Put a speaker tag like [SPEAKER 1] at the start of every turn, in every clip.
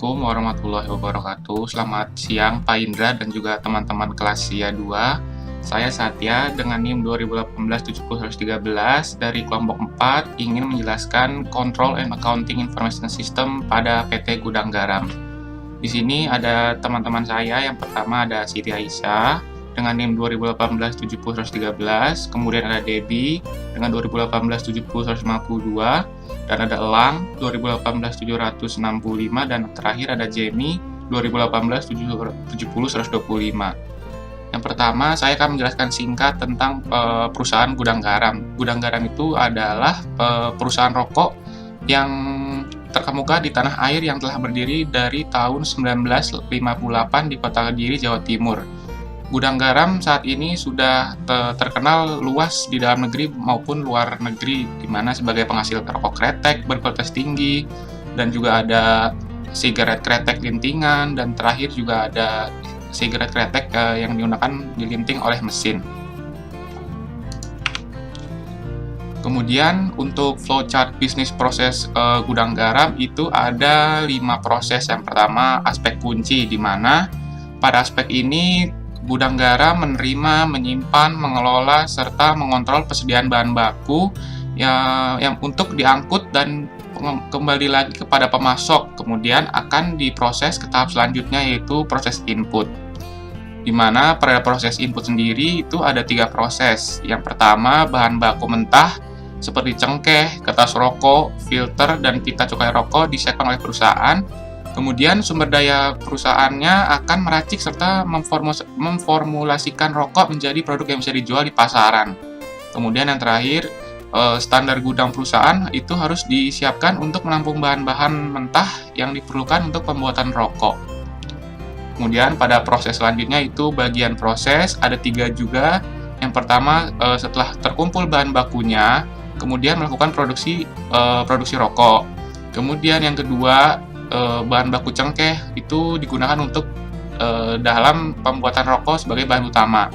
[SPEAKER 1] Assalamualaikum warahmatullahi wabarakatuh. Selamat siang Pak Indra dan juga teman-teman kelas SIA 2. Saya Satya dengan NIM 2018-70-113 dari kelompok 4 ingin menjelaskan Control and Accounting Information System pada PT Gudang Garam. Di sini ada teman-teman saya, yang pertama ada Siti Aisyah dengan NIM 2018-70-113, kemudian ada Debbie dengan 2018-70-152, dan ada Elang 2018-765, dan terakhir ada Jamie 2018-70-125. Yang pertama, saya akan menjelaskan singkat tentang perusahaan Gudang Garam. Gudang Garam itu adalah perusahaan rokok yang terkemuka di tanah air yang telah berdiri dari tahun 1958 di Kota Kediri, Jawa Timur. Gudang Garam saat ini sudah terkenal luas di dalam negeri maupun luar negeri, di mana sebagai penghasil rokok kretek berkualitas tinggi, dan juga ada sigaret kretek lintingan, dan terakhir juga ada sigaret kretek yang digunakan dilinting oleh mesin. Kemudian untuk flowchart bisnis proses Gudang Garam itu ada 5 proses. Yang pertama, aspek kunci, di mana pada aspek ini Gudang Garam menerima, menyimpan, mengelola, serta mengontrol persediaan bahan baku yang untuk diangkut dan kembali lagi kepada pemasok. Kemudian akan diproses ke tahap selanjutnya, yaitu proses input. Di mana pada proses input sendiri itu ada 3 proses. Yang pertama, bahan baku mentah seperti cengkeh, kertas rokok, filter, dan pita cukai rokok disiapkan oleh perusahaan. Kemudian sumber daya perusahaannya akan meracik serta memformulasikan rokok menjadi produk yang bisa dijual di pasaran. Kemudian yang terakhir, standar gudang perusahaan itu harus disiapkan untuk menampung bahan-bahan mentah yang diperlukan untuk pembuatan rokok. Kemudian pada proses selanjutnya itu bagian proses, ada 3 juga. Yang pertama, setelah terkumpul bahan bakunya, kemudian melakukan produksi rokok. Kemudian yang kedua, bahan baku cengkeh itu digunakan untuk dalam pembuatan rokok sebagai bahan utama.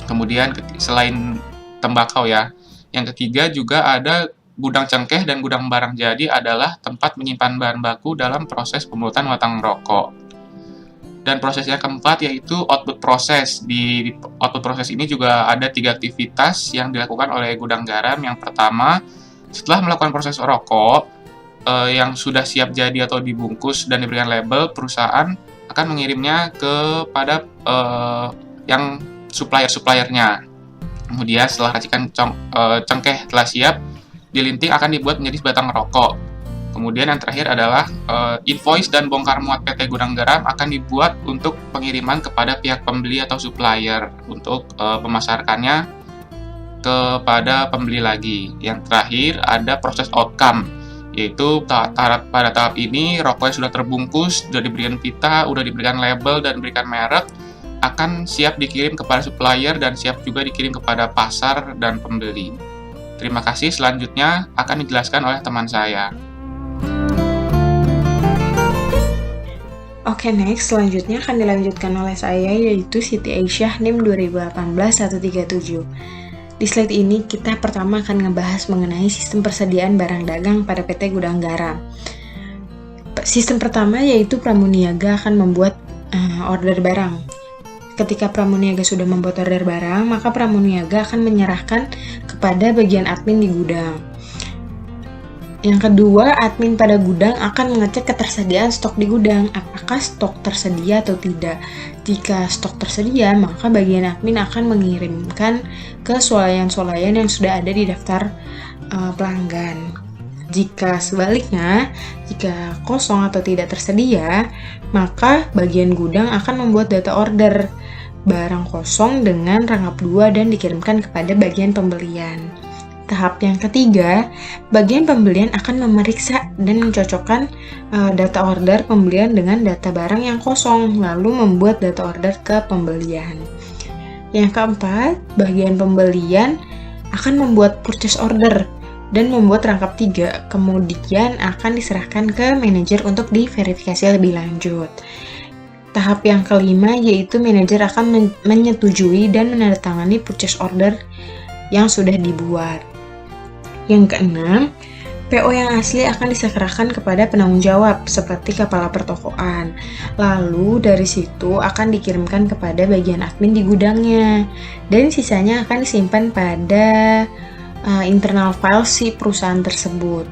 [SPEAKER 1] Kemudian selain tembakau ya, yang ketiga juga ada gudang cengkeh dan gudang barang jadi adalah tempat menyimpan bahan baku dalam proses pembuatan batang rokok. Dan proses yang keempat yaitu output proses. Di output proses ini juga ada 3 aktivitas yang dilakukan oleh Gudang Garam. Yang pertama, setelah melakukan proses rokok yang sudah siap jadi atau dibungkus dan diberikan label, perusahaan akan mengirimnya kepada yang supplier-suppliernya. Kemudian setelah racikan cengkeh telah siap, dilinting akan dibuat menjadi sebatang rokok. Kemudian yang terakhir adalah invoice dan bongkar muat PT Gudang Garam akan dibuat untuk pengiriman kepada pihak pembeli atau supplier untuk pemasarkannya kepada pembeli lagi. Yang terakhir ada proses outcome, yaitu pada tahap ini rokoknya sudah terbungkus, sudah diberikan pita, sudah diberikan label dan diberikan merek, akan siap dikirim kepada supplier dan siap juga dikirim kepada pasar dan pembeli. Terima kasih, selanjutnya akan dijelaskan oleh teman saya.
[SPEAKER 2] Oke, next, selanjutnya akan dilanjutkan oleh saya, yaitu Siti Aisyah NIM 2018-137. Di slide ini kita pertama akan ngebahas mengenai sistem persediaan barang dagang pada PT Gudang Garam. Sistem pertama yaitu pramuniaga akan membuat order barang. Ketika pramuniaga sudah membuat order barang, maka pramuniaga akan menyerahkan kepada bagian admin di gudang. Yang kedua, admin pada gudang akan mengecek ketersediaan stok di gudang, apakah stok tersedia atau tidak. Jika stok tersedia, maka bagian admin akan mengirimkan ke swalayan-swalayan yang sudah ada di daftar pelanggan. Jika sebaliknya, jika kosong atau tidak tersedia, maka bagian gudang akan membuat data order barang kosong dengan rangkap 2 dan dikirimkan kepada bagian pembelian. Tahap yang ketiga, bagian pembelian akan memeriksa dan mencocokkan data order pembelian dengan data barang yang kosong, lalu membuat data order ke pembelian. Yang keempat, bagian pembelian akan membuat purchase order dan membuat rangkap 3, kemudian akan diserahkan ke manajer untuk diverifikasi lebih lanjut. Tahap yang kelima yaitu manajer akan menyetujui dan menandatangani purchase order yang sudah dibuat. Yang keenam, PO yang asli akan diserahkan kepada penanggung jawab seperti kepala pertokoan. Lalu dari situ akan dikirimkan kepada bagian admin di gudangnya. Dan sisanya akan disimpan pada internal file si perusahaan tersebut.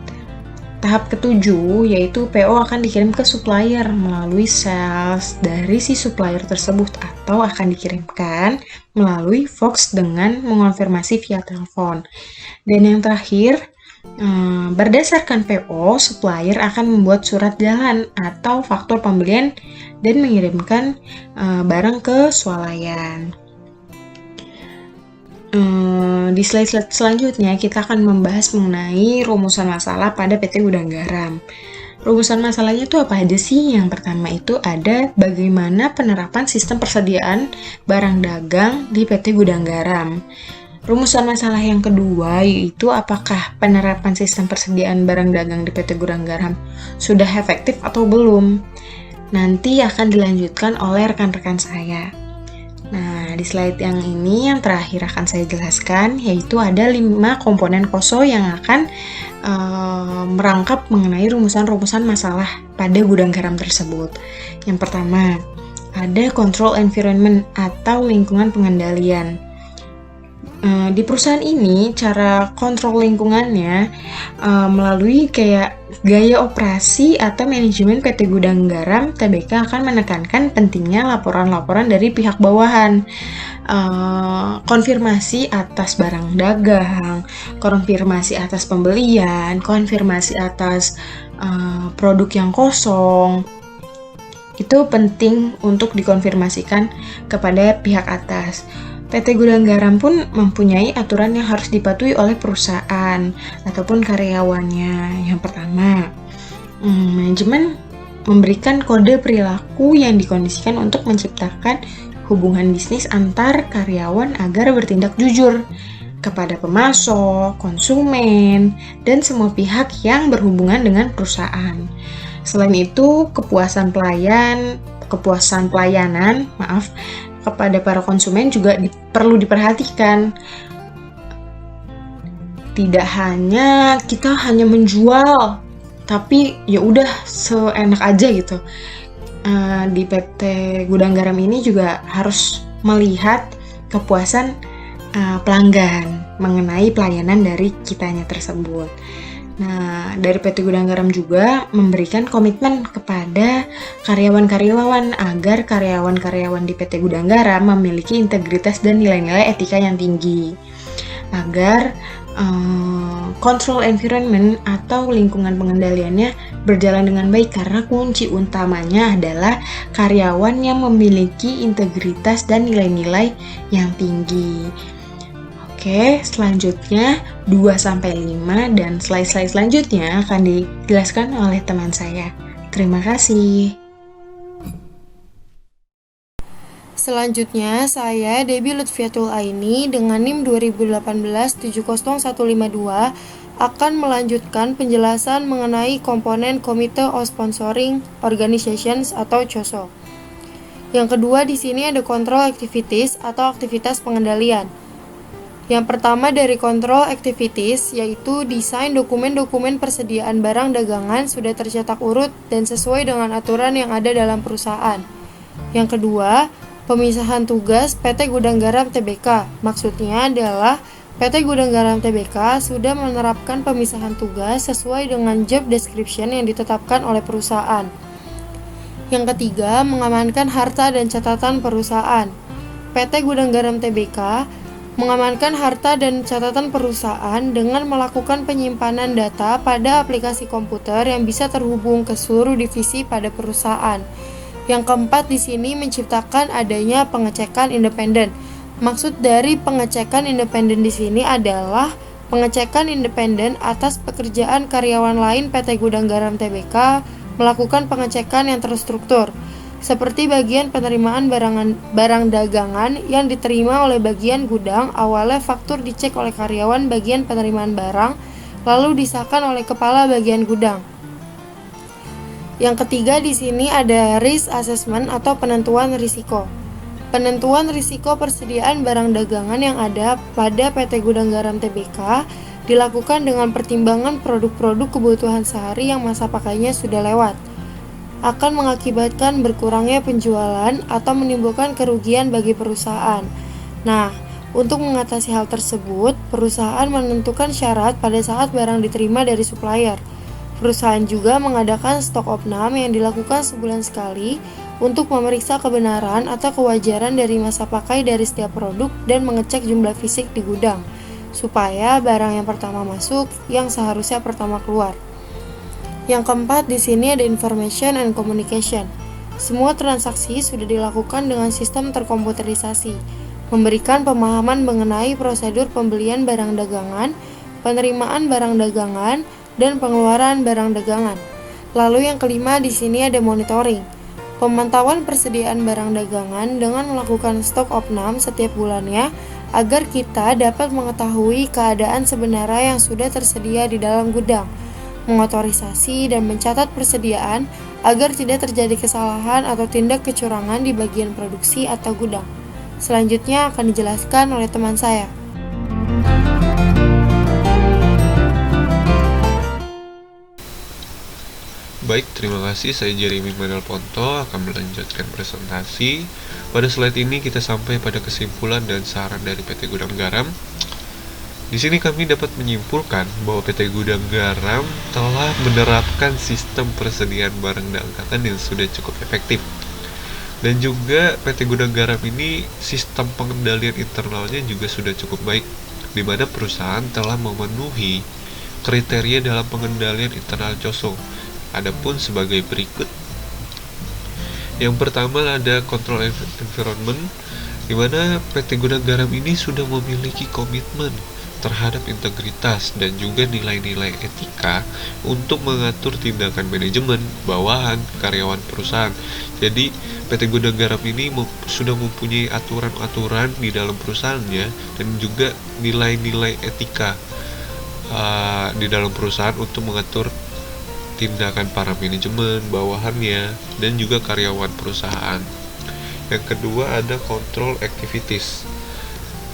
[SPEAKER 2] Tahap ketujuh yaitu PO akan dikirim ke supplier melalui sales dari si supplier tersebut atau akan dikirimkan melalui fax dengan mengonfirmasi via telepon. Dan yang terakhir, berdasarkan PO, supplier akan membuat surat jalan atau faktur pembelian dan mengirimkan barang ke swalayan. Di slide selanjutnya kita akan membahas mengenai rumusan masalah pada PT Gudang Garam. Rumusan masalahnya itu apa aja sih? Yang pertama itu ada bagaimana penerapan sistem persediaan barang dagang di PT Gudang Garam. Rumusan masalah yang kedua yaitu apakah penerapan sistem persediaan barang dagang di PT Gudang Garam sudah efektif atau belum. Nanti akan dilanjutkan oleh rekan-rekan saya. Nah, di slide yang ini yang terakhir akan saya jelaskan yaitu ada 5 komponen KOSO yang akan merangkap mengenai rumusan-rumusan masalah pada gudang garam tersebut. Yang pertama, ada control environment atau lingkungan pengendalian. Di perusahaan ini cara kontrol lingkungannya melalui kayak gaya operasi atau manajemen PT Gudang Garam Tbk akan menekankan pentingnya laporan-laporan dari pihak bawahan, konfirmasi atas barang dagang, konfirmasi atas pembelian, konfirmasi atas produk yang kosong. Itu penting untuk dikonfirmasikan kepada pihak atas. PT Gudang Garam pun mempunyai aturan yang harus dipatuhi oleh perusahaan ataupun karyawannya. Yang pertama, manajemen memberikan kode perilaku yang dikondisikan untuk menciptakan hubungan bisnis antar karyawan agar bertindak jujur kepada pemasok, konsumen, dan semua pihak yang berhubungan dengan perusahaan. Selain itu, kepuasan pelayanan kepada para konsumen juga perlu diperhatikan. Tidak hanya kita hanya menjual, tapi ya udah seenak aja gitu. Di PT Gudang Garam ini juga harus melihat kepuasan pelanggan mengenai pelayanan dari kitanya tersebut. Nah, dari PT Gudang Garam juga memberikan komitmen kepada karyawan-karyawan agar karyawan-karyawan di PT Gudang Garam memiliki integritas dan nilai-nilai etika yang tinggi. Agar control environment atau lingkungan pengendaliannya berjalan dengan baik karena kunci utamanya adalah karyawan yang memiliki integritas dan nilai-nilai yang tinggi. Oke, selanjutnya 2-5 dan slide-slide selanjutnya akan dijelaskan oleh teman saya. Terima kasih.
[SPEAKER 3] Selanjutnya, saya Debbie Lutfiatul Aini dengan NIM 2018-70152 akan melanjutkan penjelasan mengenai komponen Komite of Sponsoring Organizations atau COSO. Yang kedua di sini ada Control Activities atau aktivitas pengendalian. Yang pertama dari Control Activities yaitu desain dokumen-dokumen persediaan barang dagangan sudah tercetak urut dan sesuai dengan aturan yang ada dalam perusahaan. Yang kedua, pemisahan tugas PT Gudang Garam Tbk. Maksudnya adalah PT Gudang Garam Tbk sudah menerapkan pemisahan tugas sesuai dengan job description yang ditetapkan oleh perusahaan. Yang ketiga, mengamankan harta dan catatan perusahaan. PT Gudang Garam Tbk mengamankan harta dan catatan perusahaan dengan melakukan penyimpanan data pada aplikasi komputer yang bisa terhubung ke seluruh divisi pada perusahaan. Yang keempat di sini menciptakan adanya pengecekan independen. Maksud dari pengecekan independen di sini adalah pengecekan independen atas pekerjaan karyawan lain PT Gudang Garam Tbk melakukan pengecekan yang terstruktur, seperti bagian penerimaan barang dagangan yang diterima oleh bagian gudang. Awalnya faktur dicek oleh karyawan bagian penerimaan barang, lalu disahkan oleh kepala bagian gudang. Yang ketiga di sini ada risk assessment atau penentuan risiko. Penentuan risiko persediaan barang dagangan yang ada pada PT Gudang Garam Tbk dilakukan dengan pertimbangan produk-produk kebutuhan sehari yang masa pakainya sudah lewat, akan mengakibatkan berkurangnya penjualan atau menimbulkan kerugian bagi perusahaan. Nah, untuk mengatasi hal tersebut, perusahaan menentukan syarat pada saat barang diterima dari supplier. Perusahaan juga mengadakan stok opnam yang dilakukan sebulan sekali untuk memeriksa kebenaran atau kewajaran dari masa pakai dari setiap produk dan mengecek jumlah fisik di gudang, supaya barang yang pertama masuk yang seharusnya pertama keluar. Yang keempat, di sini ada information and communication. Semua transaksi sudah dilakukan dengan sistem terkomputerisasi, memberikan pemahaman mengenai prosedur pembelian barang dagangan, penerimaan barang dagangan, dan pengeluaran barang dagangan. Lalu yang kelima, di sini ada monitoring. Pemantauan persediaan barang dagangan dengan melakukan stok opnam setiap bulannya agar kita dapat mengetahui keadaan sebenarnya yang sudah tersedia di dalam gudang, mengotorisasi dan mencatat persediaan agar tidak terjadi kesalahan atau tindak kecurangan di bagian produksi atau gudang. Selanjutnya akan dijelaskan oleh teman saya.
[SPEAKER 4] Baik, terima kasih. Saya Jeremy Manel Ponto akan melanjutkan presentasi. Pada slide ini kita sampai pada kesimpulan dan saran dari PT Gudang Garam. Di sini kami dapat menyimpulkan bahwa PT Gudang Garam telah menerapkan sistem persediaan barang dagangan yang sudah cukup efektif. Dan juga PT Gudang Garam ini sistem pengendalian internalnya juga sudah cukup baik, di mana perusahaan telah memenuhi kriteria dalam pengendalian internal COSO. Adapun sebagai berikut. Yang pertama ada control environment, di mana PT Gudang Garam ini sudah memiliki komitmen terhadap integritas dan juga nilai-nilai etika untuk mengatur tindakan manajemen, bawahan, karyawan perusahaan. Jadi PT Gudang Garam ini sudah mempunyai aturan-aturan di dalam perusahaannya dan juga nilai-nilai etika di dalam perusahaan untuk mengatur tindakan para manajemen, bawahannya, dan juga karyawan perusahaan. Yang kedua ada control activities,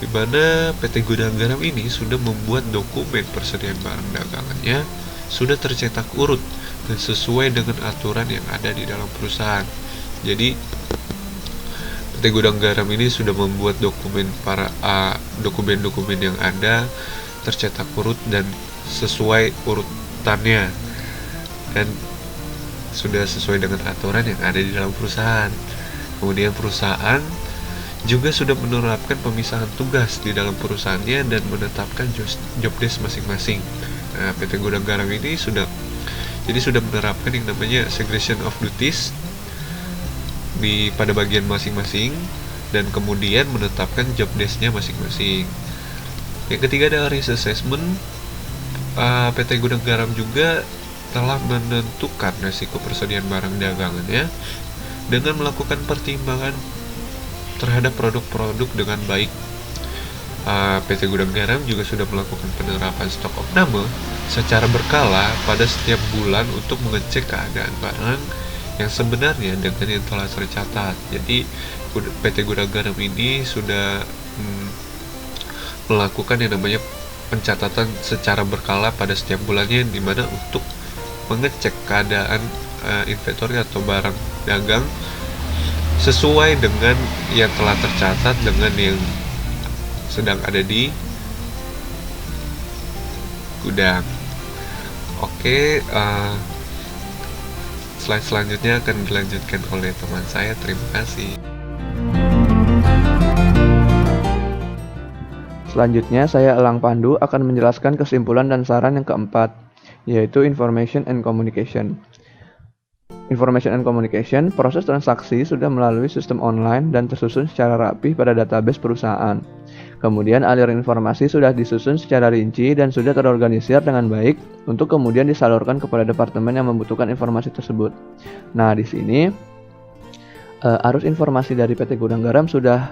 [SPEAKER 4] di mana PT Gudang Garam ini sudah membuat dokumen persediaan barang dagangannya sudah tercetak urut dan sesuai dengan aturan yang ada di dalam perusahaan. Jadi PT Gudang Garam ini sudah membuat dokumen-dokumen yang ada tercetak urut dan sesuai urutannya dan sudah sesuai dengan aturan yang ada di dalam perusahaan. Kemudian perusahaan juga sudah menerapkan pemisahan tugas di dalam perusahaannya dan menetapkan job desk masing-masing. Nah, PT Gudang Garam ini sudah menerapkan yang namanya segregation of duties pada bagian masing-masing dan kemudian menetapkan job desk-nya masing-masing. Yang ketiga ada risk assessment. PT Gudang Garam juga telah menentukan risiko persediaan barang dagangannya dengan melakukan pertimbangan terhadap produk-produk dengan baik. PT Gudang Garam juga sudah melakukan penerapan stok opname secara berkala pada setiap bulan untuk mengecek keadaan barang yang sebenarnya dengan yang telah tercatat. Jadi PT Gudang Garam ini sudah melakukan yang namanya pencatatan secara berkala pada setiap bulannya, di mana untuk mengecek keadaan inventory atau barang dagang sesuai dengan yang telah tercatat dengan yang sedang ada di gudang. Oke, slide selanjutnya akan dilanjutkan oleh teman saya. Terima kasih.
[SPEAKER 5] Selanjutnya saya Elang Pandu akan menjelaskan kesimpulan dan saran yang keempat, yaitu Information and Communication. Information and Communication, proses transaksi sudah melalui sistem online dan tersusun secara rapi pada database perusahaan. Kemudian aliran informasi sudah disusun secara rinci dan sudah terorganisir dengan baik untuk kemudian disalurkan kepada departemen yang membutuhkan informasi tersebut. Nah, di sini arus informasi dari PT Gudang Garam sudah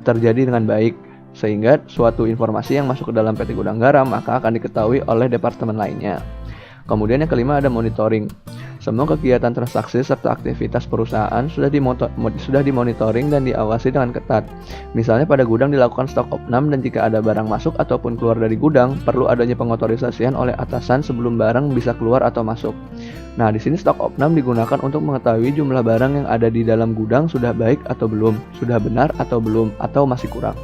[SPEAKER 5] terjadi dengan baik, sehingga suatu informasi yang masuk ke dalam PT Gudang Garam maka akan diketahui oleh departemen lainnya. Kemudian yang kelima ada monitoring. Semua kegiatan transaksi serta aktivitas perusahaan sudah dimonitoring dan diawasi dengan ketat. Misalnya pada gudang dilakukan stok opnam dan jika ada barang masuk ataupun keluar dari gudang, perlu adanya pengotorisasian oleh atasan sebelum barang bisa keluar atau masuk. Nah, di sini stok opnam digunakan untuk mengetahui jumlah barang yang ada di dalam gudang sudah baik atau belum, sudah benar atau belum, atau masih kurang.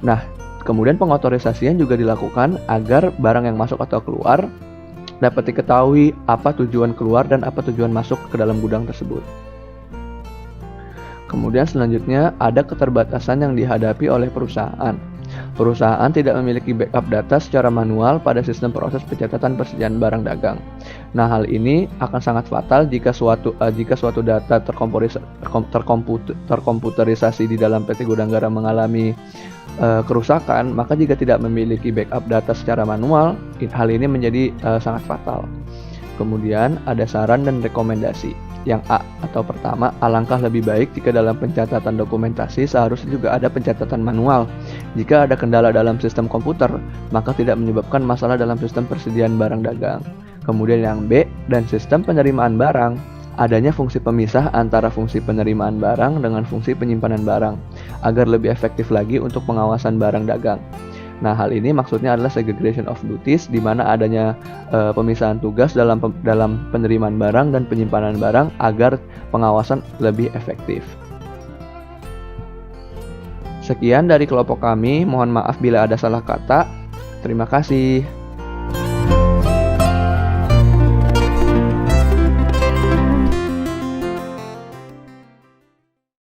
[SPEAKER 5] Nah, kemudian pengotorisasian juga dilakukan agar barang yang masuk atau keluar dapat diketahui apa tujuan keluar dan apa tujuan masuk ke dalam gudang tersebut. Kemudian selanjutnya ada keterbatasan yang dihadapi oleh perusahaan. Perusahaan tidak memiliki backup data secara manual pada sistem proses pencatatan persediaan barang dagang. Nah, hal ini akan sangat fatal jika suatu data terkomputerisasi di dalam PT Gudang Garam mengalami kerusakan, maka jika tidak memiliki backup data secara manual, hal ini menjadi sangat fatal. Kemudian ada saran dan rekomendasi. Yang A atau pertama, alangkah lebih baik jika dalam pencatatan dokumentasi seharusnya juga ada pencatatan manual. Jika ada kendala dalam sistem komputer, maka tidak menyebabkan masalah dalam sistem persediaan barang dagang. Kemudian yang B dan sistem penerimaan barang. Adanya fungsi pemisah antara fungsi penerimaan barang dengan fungsi penyimpanan barang, agar lebih efektif lagi untuk pengawasan barang dagang. Nah, hal ini maksudnya adalah segregation of duties, di mana adanya pemisahan tugas dalam penerimaan barang dan penyimpanan barang agar pengawasan lebih efektif. Sekian dari kelompok kami, mohon maaf bila ada salah kata. Terima kasih.